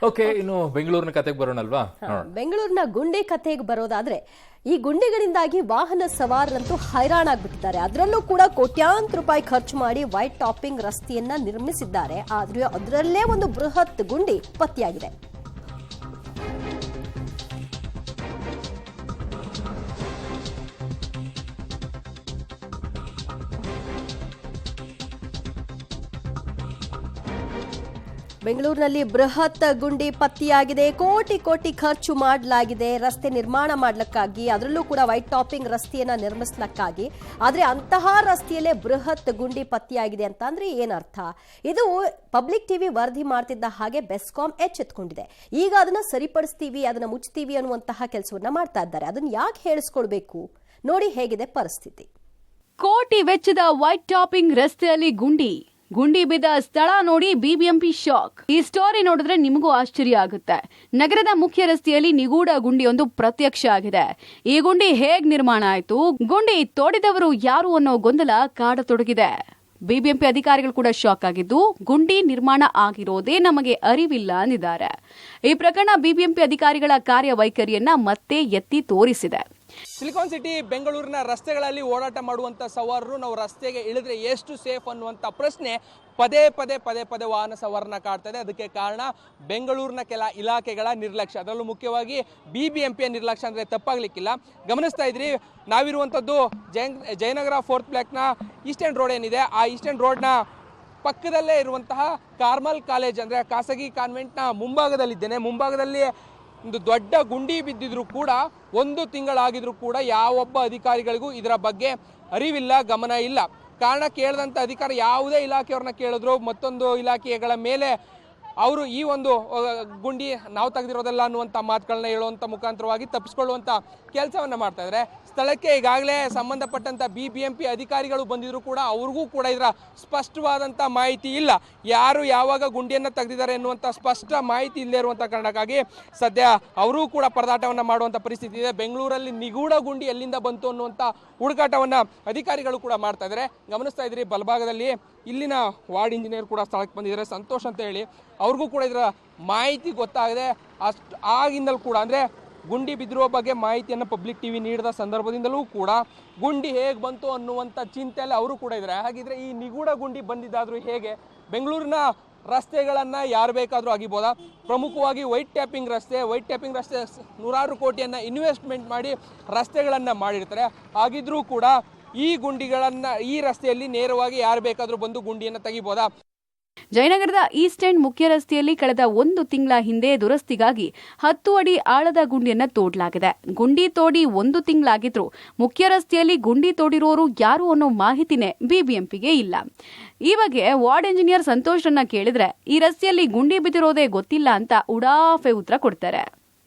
Okay, ಇನ್ನು ಬೆಂಗಳೂರಿನ ಕತೆಗೆ ಬರೋಣಲ್ವಾ? ಬೆಂಗಳೂರಿನ ಗುಂಡಿ ಕತೆಗೆ ಬರೋದಾದ್ರೆ, ಈ ಗುಂಡಿಗಳಿಂದಾಗಿ ವಾಹನ ಸವಾರರಂತೂ ಹೈರಾಣಾಗ್ಬಿಟ್ಟಿದ್ದಾರೆ. ಅದರಲ್ಲೂ ಕೂಡ ಕೋಟ್ಯಾಂತರ ರೂಪಾಯಿ ಖರ್ಚು ಮಾಡಿ ವೈಟ್ ಟಾಪಿಂಗ್ ರಸ್ತೆಯನ್ನ ನಿರ್ಮಿಸಿದ್ದಾರೆ. ಆದ್ರೆ ಅದರಲ್ಲೇ ಒಂದು ಬೃಹತ್ ಗುಂಡಿ ಪತ್ತೆಯಾಗಿದೆ. ಬೆಂಗಳೂರಿನಲ್ಲಿ ಬೃಹತ್ ಗುಂಡಿ ಪತ್ತೆಯಾಗಿದೆ. ಕೋಟಿ ಕೋಟಿ ಖರ್ಚು ಮಾಡಲಾಗಿದೆ ರಸ್ತೆ ನಿರ್ಮಾಣ ಮಾಡಲಿಕ್ಕಾಗಿ, ಅದರಲ್ಲೂ ಕೂಡ ವೈಟ್ ಟಾಪಿಂಗ್ ರಸ್ತೆಯನ್ನ ನಿರ್ಮಿಸಲಿಕ್ಕಾಗಿ. ಆದ್ರೆ ಅಂತಹ ರಸ್ತೆಯಲ್ಲೇ ಬೃಹತ್ ಗುಂಡಿ ಪತ್ತೆಯಾಗಿದೆ ಅಂತ ಅಂದ್ರೆ ಏನರ್ಥ? ಇದು ಪಬ್ಲಿಕ್ ಟಿವಿ ವರದಿ ಮಾಡ್ತಿದ್ದ ಹಾಗೆ ಬೆಸ್ಕಾಂ ಎಚ್ಚೆತ್ಕೊಂಡಿದೆ. ಈಗ ಅದನ್ನ ಸರಿಪಡಿಸ್ತೀವಿ, ಅದನ್ನ ಮುಚ್ತೀವಿ ಅನ್ನುವಂತಹ ಕೆಲಸವನ್ನ ಮಾಡ್ತಾ ಇದ್ದಾರೆ. ಅದನ್ನ ಯಾಕೆ ಹೇಳಿಸ್ಕೊಳ್ಬೇಕು? ನೋಡಿ ಹೇಗಿದೆ ಪರಿಸ್ಥಿತಿ. ಕೋಟಿ ವೆಚ್ಚದ ವೈಟ್ ಟಾಪಿಂಗ್ ರಸ್ತೆಯಲ್ಲಿ ಗುಂಡಿ ಬಿದ್ದ ಸ್ಥಳ ನೋಡಿ ಬಿಬಿಎಂಪಿ ಶಾಕ್. ಈ ಸ್ಟೋರಿ ನೋಡಿದ್ರೆ ನಿಮಗೂ ಆಶ್ಚರ್ಯ ಆಗುತ್ತೆ. ನಗರದ ಮುಖ್ಯ ರಸ್ತೆಯಲ್ಲಿ ನಿಗೂಢ ಗುಂಡಿಯೊಂದು ಪ್ರತ್ಯಕ್ಷ ಆಗಿದೆ. ಈ ಗುಂಡಿ ಹೇಗ್ ನಿರ್ಮಾಣ ಆಯ್ತು, ಗುಂಡಿ ತೋಡಿದವರು ಯಾರು ಅನ್ನೋ ಗೊಂದಲ ಕಾಡತೊಡಗಿದೆ. ಬಿಬಿಎಂಪಿ ಅಧಿಕಾರಿಗಳು ಕೂಡ ಶಾಕ್ ಆಗಿದ್ದು, ಗುಂಡಿ ನಿರ್ಮಾಣ ಆಗಿರೋದೇ ನಮಗೆ ಅರಿವಿಲ್ಲ ಅಂದಿದ್ದಾರೆ. ಈ ಪ್ರಕರಣ ಬಿಬಿಎಂಪಿ ಅಧಿಕಾರಿಗಳ ಕಾರ್ಯವೈಖರಿಯನ್ನ ಮತ್ತೆ ಎತ್ತಿ ತೋರಿಸಿದೆ. ಸಿಲಿಕಾನ್ ಸಿಟಿ ಬೆಂಗಳೂರಿನ ರಸ್ತೆಗಳಲ್ಲಿ ಓಡಾಟ ಮಾಡುವಂಥ ಸವಾರರು ನಾವು ರಸ್ತೆಗೆ ಇಳಿದ್ರೆ ಎಷ್ಟು ಸೇಫ್ ಅನ್ನುವಂಥ ಪ್ರಶ್ನೆ ಪದೇ ಪದೇ ವಾಹನ ಸವಾರನ ಕಾಡ್ತಾ ಇದೆ. ಅದಕ್ಕೆ ಕಾರಣ ಬೆಂಗಳೂರಿನ ಕೆಲ ಇಲಾಖೆಗಳ ನಿರ್ಲಕ್ಷ್ಯ, ಅದರಲ್ಲೂ ಮುಖ್ಯವಾಗಿ ಬಿಬಿಎಂಪಿಯ ನಿರ್ಲಕ್ಷ್ಯ ಅಂದರೆ ತಪ್ಪಾಗ್ಲಿಕ್ಕಿಲ್ಲ. ಗಮನಿಸ್ತಾ ಇದ್ರಿ, ನಾವಿರುವಂಥದ್ದು ಜಯನಗರ 4th ಬ್ಲಾಕ್ನ ಈಸ್ಟರ್ನ್ ರೋಡ್ ಏನಿದೆ, ಆ ಈಸ್ಟರ್ನ್ ರೋಡ್ನ ಪಕ್ಕದಲ್ಲೇ ಇರುವಂತಹ ಕಾರ್ಮಲ್ ಕಾಲೇಜ್ ಅಂದರೆ ಖಾಸಗಿ ಕಾನ್ವೆಂಟ್ನ ಮುಂಭಾಗದಲ್ಲಿದ್ದೇನೆ. ಮುಂಭಾಗದಲ್ಲಿ ಒಂದು ದೊಡ್ಡ ಗುಂಡಿ ಬಿದ್ದಿದ್ರು ಕೂಡ 1 ತಿಂಗಳಾಗಿದ್ರು ಕೂಡ ಯಾವೊಬ್ಬ ಅಧಿಕಾರಿಗಳಿಗೂ ಇದರ ಬಗ್ಗೆ ಅರಿವಿಲ್ಲ, ಗಮನ ಇಲ್ಲ. ಕಾರಣ ಕೇಳಿದಂಥ ಅಧಿಕಾರಿ ಯಾವುದೇ ಇಲಾಖೆಯವ್ರನ್ನ ಕೇಳಿದ್ರು ಮತ್ತೊಂದು ಇಲಾಖೆಗಳ ಮೇಲೆ ಅವರು ಈ ಒಂದು ಗುಂಡಿ ನಾವು ತೆಗೆದಿರೋದಲ್ಲ ಅನ್ನುವಂಥ ಮಾತುಗಳನ್ನ ಹೇಳುವಂಥ ಮುಖಾಂತರವಾಗಿ ತಪ್ಪಿಸ್ಕೊಳ್ಳುವಂಥ ಕೆಲಸವನ್ನು ಮಾಡ್ತಾ ಇದ್ದಾರೆ. ಸ್ಥಳಕ್ಕೆ ಈಗಾಗಲೇ ಸಂಬಂಧಪಟ್ಟಂಥ ಬಿಬಿಎಂಪಿ ಅಧಿಕಾರಿಗಳು ಬಂದಿದ್ರು ಕೂಡ ಅವ್ರಿಗೂ ಕೂಡ ಇದರ ಸ್ಪಷ್ಟವಾದಂಥ ಮಾಹಿತಿ ಇಲ್ಲ. ಯಾರು ಯಾವಾಗ ಗುಂಡಿಯನ್ನು ತೆಗೆದಿದ್ದಾರೆ ಎನ್ನುವಂಥ ಸ್ಪಷ್ಟ ಮಾಹಿತಿ ಇಲ್ಲದೆ ಇರುವಂಥ ಕಾರಣಕ್ಕಾಗಿ ಸದ್ಯ ಅವರೂ ಕೂಡ ಪರದಾಟವನ್ನು ಮಾಡುವಂಥ ಪರಿಸ್ಥಿತಿ ಇದೆ. ಬೆಂಗಳೂರಲ್ಲಿ ನಿಗೂಢ ಗುಂಡಿ ಎಲ್ಲಿಂದ ಬಂತು ಅನ್ನುವಂಥ ಹುಡುಕಾಟವನ್ನು ಅಧಿಕಾರಿಗಳು ಕೂಡ ಮಾಡ್ತಾ ಇದ್ದಾರೆ. ಗಮನಿಸ್ತಾ ಇದ್ರಿ, ಬಲಭಾಗದಲ್ಲಿ ಇಲ್ಲಿನ ವಾರ್ಡ್ ಇಂಜಿನಿಯರ್ ಕೂಡ ಸ್ಥಳಕ್ಕೆ ಬಂದಿದ್ದಾರೆ, ಸಂತೋಷ್ ಅಂತ ಹೇಳಿ. ಅವ್ರಿಗೂ ಕೂಡ ಇದರ ಮಾಹಿತಿ ಗೊತ್ತಾಗಿದೆ. ಅಷ್ಟು ಆಗಿಂದಲೂ ಕೂಡ ಅಂದರೆ ಗುಂಡಿ ಬಿದ್ದಿರುವ ಬಗ್ಗೆ ಮಾಹಿತಿಯನ್ನು ಪಬ್ಲಿಕ್ ಟಿವಿ ನೀಡಿದ ಸಂದರ್ಭದಿಂದಲೂ ಕೂಡ ಗುಂಡಿ ಹೇಗೆ ಬಂತು ಅನ್ನುವಂಥ ಚಿಂತೆಯಲ್ಲಿ ಅವರು ಕೂಡ ಇದ್ದಾರೆ. ಹಾಗಿದ್ರೆ ಈ ನಿಗೂಢ ಗುಂಡಿ ಬಂದಿದ್ದಾದರೂ ಹೇಗೆ? ಬೆಂಗಳೂರಿನ ರಸ್ತೆಗಳನ್ನು ಯಾರು ಬೇಕಾದರೂ ಆಗಿಬೋದಾ? ಪ್ರಮುಖವಾಗಿ ವೈಟ್ ಟ್ಯಾಪಿಂಗ್ ರಸ್ತೆ ನೂರಾರು ಕೋಟಿಯನ್ನು ಇನ್ವೆಸ್ಟ್ಮೆಂಟ್ ಮಾಡಿ ರಸ್ತೆಗಳನ್ನು ಮಾಡಿರ್ತಾರೆ. ಹಾಗಿದ್ರೂ ಕೂಡ ಈ ಗುಂಡಿಗಳನ್ನು ಈ ರಸ್ತೆಯಲ್ಲಿ ನೇರವಾಗಿ ಯಾರು ಬೇಕಾದರೂ ಬಂದು ಗುಂಡಿಯನ್ನು ತೆಗಿಬೋದಾ? ಜಯನಗರದ ಈಸ್ಟ್ ಎಂಡ್ ಮುಖ್ಯ ರಸ್ತೆಯಲ್ಲಿ ಕಳೆದ 1 ತಿಂಗಳ ಹಿಂದೆ ದುರಸ್ತಿಗಾಗಿ 10 ಅಡಿ ಆಳದ ಗುಂಡಿಯನ್ನು ತೋಡಲಾಗಿದೆ. ಗುಂಡಿ ತೋಡಿ 1 ತಿಂಗಳಾಗಿದ್ರು ಮುಖ್ಯ ರಸ್ತೆಯಲ್ಲಿ ಗುಂಡಿ ತೋಡಿರೋರು ಯಾರು ಅನ್ನೋ ಮಾಹಿತಿನೇ ಬಿಬಿಎಂಪಿಗೆ ಇಲ್ಲ. ಈ ಬಗ್ಗೆ ವಾರ್ಡ್ ಇಂಜಿನಿಯರ್ ಸಂತೋಷರನ್ನ ಕೇಳಿದ್ರೆ ಈ ರಸ್ತೆಯಲ್ಲಿ ಗುಂಡಿ ಬಿದ್ದಿರೋದೇ ಗೊತ್ತಿಲ್ಲ ಅಂತ ಉಡಾಫೆ ಉತ್ತರ ಕೊಡ್ತಾರೆ.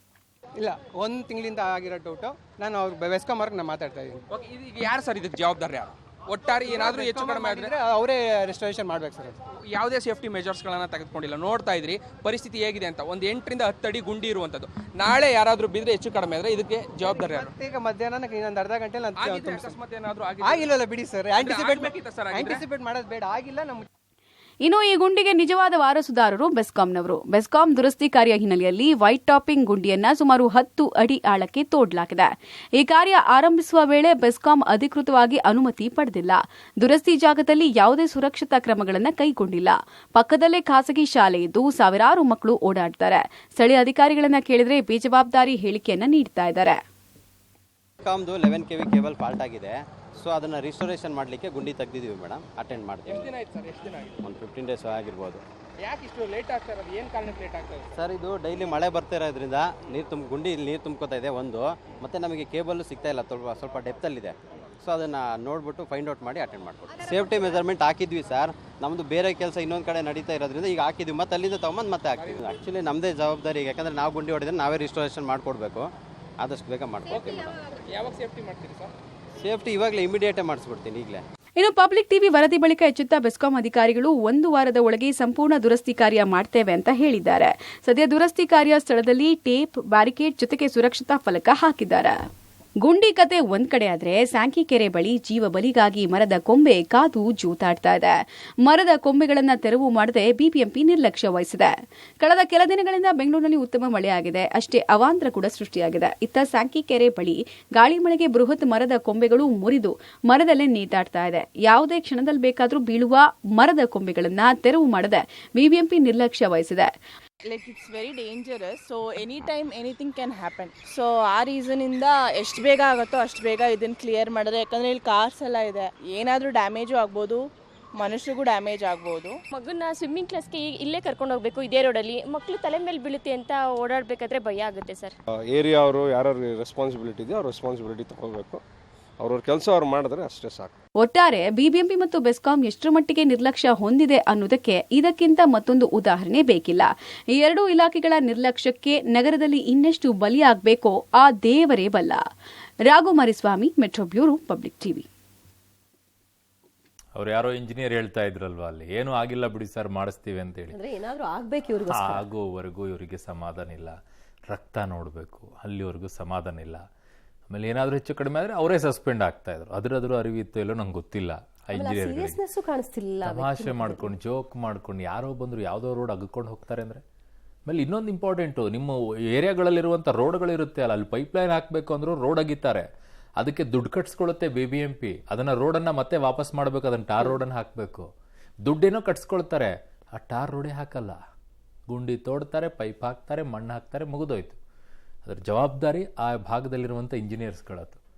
ಇಲ್ಲ, 1 ತಿಂಗಳಿಂದ ಆಗಿರೋ ಡೌಟು. ನಾನು ಅವ್ರ ಬೆಸ್ಕಾಂ ಅವ್ರಿಗೆ ನಾನು ಮಾತಾಡ್ತಾ ಇದ್ದೀನಿ. ಈಗ ಯಾರು ಸರ್ ಇದಕ್ಕೆ ಜವಾಬ್ದಾರಿ? ಯಾರು ಒಟ್ಟಾರೆ ಏನಾದರೂ ಹೆಚ್ಚು ಕಡಿಮೆ ಆದರೆ ಅವರೇ ರೆಸ್ಟೋರೇಷನ್ ಮಾಡ್ಬೇಕು ಸರ್. ಯಾವುದೇ ಸೇಫ್ಟಿ ಮೆಜರ್ಸ್ಗಳನ್ನು ತೆಗೆದುಕೊಂಡಿಲ್ಲ. ನೋಡ್ತಾ ಇದ್ರಿ ಪರಿಸ್ಥಿತಿ ಹೇಗಿದೆ ಅಂತ. ಒಂದು 8 ರಿಂದ 10 ಅಡಿ ಗುಂಡಿ ಇರುವಂಥದ್ದು. ನಾಳೆ ಯಾರಾದರೂ ಬಿದ್ದರೆ ಹೆಚ್ಚು ಕಡಿಮೆ ಆದರೆ ಇದಕ್ಕೆ ಜವಾಬ್ದಾರಿ ಯಾರು? ಈಗ ಮಧ್ಯಾಹ್ನ ಇನ್ನೊಂದು ಅರ್ಧ ಗಂಟೆ ಅಕಸ್ಮಾತ್ ಏನಾದರೂ ಆಗಿಲ್ಲ ಬಿಡಿ ಸರ್. ಆಂಟಿಸಿಪೇಟ್ ಮಾಡೋದು ಬೇಡ, ಆಗಿಲ್ಲ. ನಮ್ಮ ಇನ್ನು ಈ ಗುಂಡಿಗೆ ನಿಜವಾದ ವಾರಸುದಾರರು ಬೆಸ್ಕಾಂನವರು. ಬೆಸ್ಕಾಂ ದುರಸ್ತಿ ಕಾರ್ಯ ಹಿನ್ನೆಲೆಯಲ್ಲಿ ವೈಟ್ ಟಾಪಿಂಗ್ ಗುಂಡಿಯನ್ನ ಸುಮಾರು 10 ಅಡಿ ಆಳಕ್ಕೆ ತೋಡಲಾಗಿದೆ. ಈ ಕಾರ್ಯ ಆರಂಭಿಸುವ ವೇಳೆ ಬೆಸ್ಕಾಂ ಅಧಿಕೃತವಾಗಿ ಅನುಮತಿ ಪಡೆದಿಲ್ಲ. ದುರಸ್ತಿ ಜಾಗದಲ್ಲಿ ಯಾವುದೇ ಸುರಕ್ಷತಾ ಕ್ರಮಗಳನ್ನು ಕೈಗೊಂಡಿಲ್ಲ. ಪಕ್ಕದಲ್ಲೇ ಖಾಸಗಿ ಶಾಲೆ ಇದ್ದು ಸಾವಿರಾರು ಮಕ್ಕಳು ಓಡಾಡ್ತಾರೆ. ಸ್ಥಳೀಯ ಅಧಿಕಾರಿಗಳನ್ನ ಕೇಳಿದ್ರೆ ಬೇಜವಾಬ್ದಾರಿ ಹೇಳಿಕೆಯನ್ನ ನೀಡ್ತಾ ಇದ್ದಾರೆ. ಬೆಸ್ಕಾಂದು 11 kV ಕೇಬಲ್ ಫಾಲ್ಟ್ ಆಗಿದೆ. ಸೊ ಅದನ್ನು ರಿಸ್ಟೋರೇಷನ್ ಮಾಡಲಿಕ್ಕೆ ಗುಂಡಿ ತೆಗೆದಿದ್ದೀವಿ ಮೇಡಮ್. ಅಟೆಂಡ್ ಮಾಡ್ತೀವಿ. ಎಷ್ಟು ದಿನ ಆಯ್ತು ಸರ್? ಎಷ್ಟು ದಿನ ಆಗಿದೆ? ಒಂದು 15 days ಆಗಿರ್ಬೋದು. ಯಾಕೆ ಇಷ್ಟು ಲೇಟ್ ಆಗ್ತಾ ಇರೋದು? ಏನು ಕಾರಣಕ್ಕೆ ಲೇಟ್ ಆಗ್ತಾ ಇದೆ ಸರ್? ಇದು ಡೈಲಿ ಮಳೆ ಬರ್ತಾ ಇರೋದ್ರಿಂದ ಗುಂಡಿ ನೀರು ತುಂಬ್ಕೋತಾ ಇದೆ ಒಂದು, ಮತ್ತು ನಮಗೆ ಕೇಬಲ್ ಸಿಗ್ತಾ ಇಲ್ಲ, ಸ್ವಲ್ಪ ಡೆಪ್ತಲ್ಲಿದೆ. ಸೊ ಅದನ್ನು ನೋಡ್ಬಿಟ್ಟು ಫೈಂಡ್ ಔಟ್ ಮಾಡಿ ಅಟೆಂಡ್ ಮಾಡ್ಕೊಡ್ತೀವಿ. ಸೇಫ್ಟಿ ಮೆಜರ್ಮೆಂಟ್ ಹಾಕಿದ್ವಿ ಸರ್. ನಮ್ಮದು ಬೇರೆ ಕೆಲಸ ಇನ್ನೊಂದು ಕಡೆ ನಡೀತಾ ಇರೋದ್ರಿಂದ ಈಗ ಹಾಕಿದ್ವಿ, ಮತ್ತೆ ಅಲ್ಲಿಂದ ತೊಗೊಂಬಂದು ಮತ್ತೆ ಹಾಕ್ತೀವಿ. ಆ್ಯಕ್ಚುಲಿ ನಮ್ಮದೇ ಜವಾಬ್ದಾರಿ, ಯಾಕಂದರೆ ನಾವು ಗುಂಡಿ ಹೊಡೆದ್ರೆ ನಾವೇ ರಿಸ್ಟೋರೇಷನ್ ಮಾಡಿಕೊಡ್ಬೇಕು. ಆದಷ್ಟು ಬೇಗ ಮಾಡ್ಕೊಡ್ತೀವಿ ಮೇಡಮ್. ಯಾವಾಗ ಸೇಫ್ಟಿ ಮಾಡ್ತೀರಿ ಸರ್? ಸೇಫ್ಟಿ ಇವಾಗಲೇ ಇಮಿಡಿಯೇಟೇ ಮಾಡಿಸ್ಬಿಡ್ತೀನಿ ಈಗಲೇ. ಇನ್ನು ಪಬ್ಲಿಕ್ ಟಿವಿ ವರದಿ ಬಳಿಕ ಎಚ್ಚೆತ್ತ ಬೆಸ್ಕಾಂ ಅಧಿಕಾರಿಗಳು 1 ವಾರದ ಒಳಗೆ ಸಂಪೂರ್ಣ ದುರಸ್ತಿ ಕಾರ್ಯ ಮಾಡ್ತೇವೆ ಅಂತ ಹೇಳಿದ್ದಾರೆ. ಸದ್ಯ ದುರಸ್ತಿ ಕಾರ್ಯ ಸ್ಥಳದಲ್ಲಿ ಟೇಪ್, ಬ್ಯಾರಿಕೇಡ್ ಜೊತೆಗೆ ಸುರಕ್ಷತಾ ಫಲಕ ಹಾಕಿದ್ದಾರೆ. ಗುಂಡಿ ಕತೆ ಒಂದ್ ಕಡೆ ಆದ್ರೆ ಸ್ಯಾಂಕಿಕೆರೆ ಬಳಿ ಜೀವ ಬಲಿಗಾಗಿ ಮರದ ಕೊಂಬೆ ಕಾದು ಜೂತಾಡ್ತಾ ಇದೆ. ಮರದ ಕೊಂಬೆಗಳನ್ನ ತೆರವು ಮಾಡದೆ ಬಿಬಿಎಂಪಿ ನಿರ್ಲಕ್ಷ್ಯ ವಹಿಸಿದೆ. ಕಳೆದ ಕೆಲ ದಿನಗಳಿಂದ ಬೆಂಗಳೂರಿನಲ್ಲಿ ಉತ್ತಮ ಮಳೆಯಾಗಿದೆ, ಅಷ್ಟೇ ಅವಾಂತರ ಕೂಡ ಸೃಷ್ಟಿಯಾಗಿದೆ. ಇತ್ತ ಸ್ಯಾಂಕಿಕೆರೆ ಬಳಿ ಗಾಳಿ ಮಳೆಗೆ ಬೃಹತ್ ಮರದ ಕೊಂಬೆಗಳು ಮುರಿದು ಮರದಲ್ಲೇ ನೇತಾಡ್ತಾ ಇದೆ. ಯಾವುದೇ ಕ್ಷಣದಲ್ಲಿ ಬೇಕಾದರೂ ಬೀಳುವ ಮರದ ಕೊಂಬೆಗಳನ್ನ ತೆರವು ಮಾಡದೆ ಬಿಬಿಎಂಪಿ ನಿರ್ಲಕ್ಷ್ಯ ವಹಿಸಿದೆ. Like it's very dangerous, so anytime anything can happen. So ಆ ರೀಸನಿಂದ ಎಷ್ಟು ಬೇಗ ಆಗುತ್ತೋ ಅಷ್ಟು ಬೇಗ ಇದನ್ನು ಕ್ಲಿಯರ್ ಮಾಡಿದ್ರೆ, ಯಾಕಂದರೆ ಇಲ್ಲಿ ಕಾರ್ಸ್ ಎಲ್ಲ ಇದೆ, ಏನಾದರೂ ಡ್ಯಾಮೇಜು ಆಗ್ಬೋದು, ಮನುಷ್ಯರಿಗೂ ಡ್ಯಾಮೇಜ್ ಆಗ್ಬೋದು. ಮಗನ್ನ ಸ್ವಿಮ್ಮಿಂಗ್ ಕ್ಲಾಸ್ಗೆ ಇಲ್ಲೇ ಕರ್ಕೊಂಡು ಹೋಗ್ಬೇಕು, ಇದೇ ರೋಡಲ್ಲಿ. ಮಕ್ಕಳು ತಲೆ ಮೇಲೆ ಬೀಳುತ್ತೆ ಅಂತ ಓಡಾಡಬೇಕಾದ್ರೆ ಭಯ ಆಗುತ್ತೆ ಸರ್. ಏರಿಯಾ ಅವರು ಯಾರು ರೆಸ್ಪಾನ್ಸಿಬಿಲಿಟಿ ಇದೆ ಅವ್ರ ರೆಸ್ಪಾನ್ಸಿಬಿಲಿಟಿ ತಗೋಬೇಕು. ಅವ್ರವ್ರ ಕೆಲಸ ಅವ್ರು ಮಾಡಿದ್ರೆ ಅಷ್ಟೇ ಸಾಕು. ಒಟ್ಟಾರೆ ಬಿಬಿಎಂಪಿ ಮತ್ತು ಬೆಸ್ಕಾಂ ಎಷ್ಟರ ಮಟ್ಟಿಗೆ ನಿರ್ಲಕ್ಷ್ಯ ಹೊಂದಿದೆ ಅನ್ನೋದಕ್ಕೆ ಇದಕ್ಕಿಂತ ಮತ್ತೊಂದು ಉದಾಹರಣೆ ಬೇಕಿಲ್ಲ. ಈ ಎರಡೂ ಇಲಾಖೆಗಳ ನಿರ್ಲಕ್ಷ್ಯಕ್ಕೆ ನಗರದಲ್ಲಿ ಇನ್ನೆಷ್ಟು ಬಲಿಯಾಗಬೇಕೋ ಆ ದೇವರೇ ಬಲ್ಲ. Raghu Mariswamy, metro bureau, public TV. ಅವ್ರು ಯಾರೋ ಇಂಜಿನಿಯರ್ ಹೇಳ್ತಾ ಇದ್ರಲ್ವಾ, ಅಲ್ಲಿ ಏನು ಆಗಿಲ್ಲ ಬಿಡಿ ಸರ್, ಮಾಡಿಸ್ತೀವಿ ಅಂತ ಹೇಳಿ. ಅಂದ್ರೆ ಏನಾದ್ರೂ ಆಗ್ಬೇಕು ಇವ್ರಿಗೆ. ಆಗೋವರೆಗೂ ಇವರಿಗೆ ಸಮಾಧಾನ ಇಲ್ಲ. ರಕ್ತ ನೋಡಬೇಕು, ಅಲ್ಲಿವರೆಗೂ ಸಮಾಧಾನ ಇಲ್ಲ. ಆಮೇಲೆ ಏನಾದರೂ ಹೆಚ್ಚು ಕಡಿಮೆ ಆದರೆ ಅವರೇ ಸಸ್ಪೆಂಡ್ ಆಗ್ತಾ ಇದ್ರು. ಅದ್ರಾದ್ರೂ ಅರಿವಿತ್ತು ಎಲ್ಲೋ ನಂಗೆ ಗೊತ್ತಿಲ್ಲ. ಸೀರಿಯಸ್ನೆಸ್ ಕಾಣಿಸ್ತಿಲ್ಲ. ತಮಾಷೆ ಮಾಡ್ಕೊಂಡು, ಜೋಕ್ ಮಾಡ್ಕೊಂಡು ಯಾರೋ ಬಂದ್ರು ಯಾವುದೋ ರೋಡ್ ಅಗ್ಕೊಂಡು ಹೋಗ್ತಾರೆ ಅಂದರೆ. ಆಮೇಲೆ ಇನ್ನೊಂದು ಇಂಪಾರ್ಟೆಂಟು, ನಿಮ್ಮ ಏರಿಯಾಗಳಲ್ಲಿರುವಂಥ ರೋಡ್ಗಳಿರುತ್ತೆ ಅಲ್ಲ, ಅಲ್ಲಿ ಪೈಪ್ಲೈನ್ ಹಾಕಬೇಕು ಅಂದರೂ ರೋಡ್ ಅಗಿತಾರೆ. ಅದಕ್ಕೆ ದುಡ್ಡು ಕಟ್ಸ್ಕೊಳ್ಳುತ್ತೆ ಬಿಬಿಎಂಪಿ. ಅದನ್ನು ರೋಡನ್ನು ಮತ್ತೆ ವಾಪಸ್ ಮಾಡಬೇಕು, ಅದನ್ನು ಟಾರ್ ರೋಡನ್ನು ಹಾಕಬೇಕು. ದುಡ್ಡೇನೋ ಕಟ್ಸ್ಕೊಳ್ತಾರೆ, ಆ ಟಾರ್ ರೋಡೇ ಹಾಕಲ್ಲ. ಗುಂಡಿ ತೋಡ್ತಾರೆ, ಪೈಪ್ ಹಾಕ್ತಾರೆ, ಮಣ್ಣು ಹಾಕ್ತಾರೆ, ಮುಗಿದೋಯ್ತು. ಅದರ ಜವಾಬ್ದಾರಿ ಆ ಭಾಗದಲ್ಲಿರುವಂಥ ಇಂಜಿನಿಯರ್ಸ್ಗಳದ್ದು.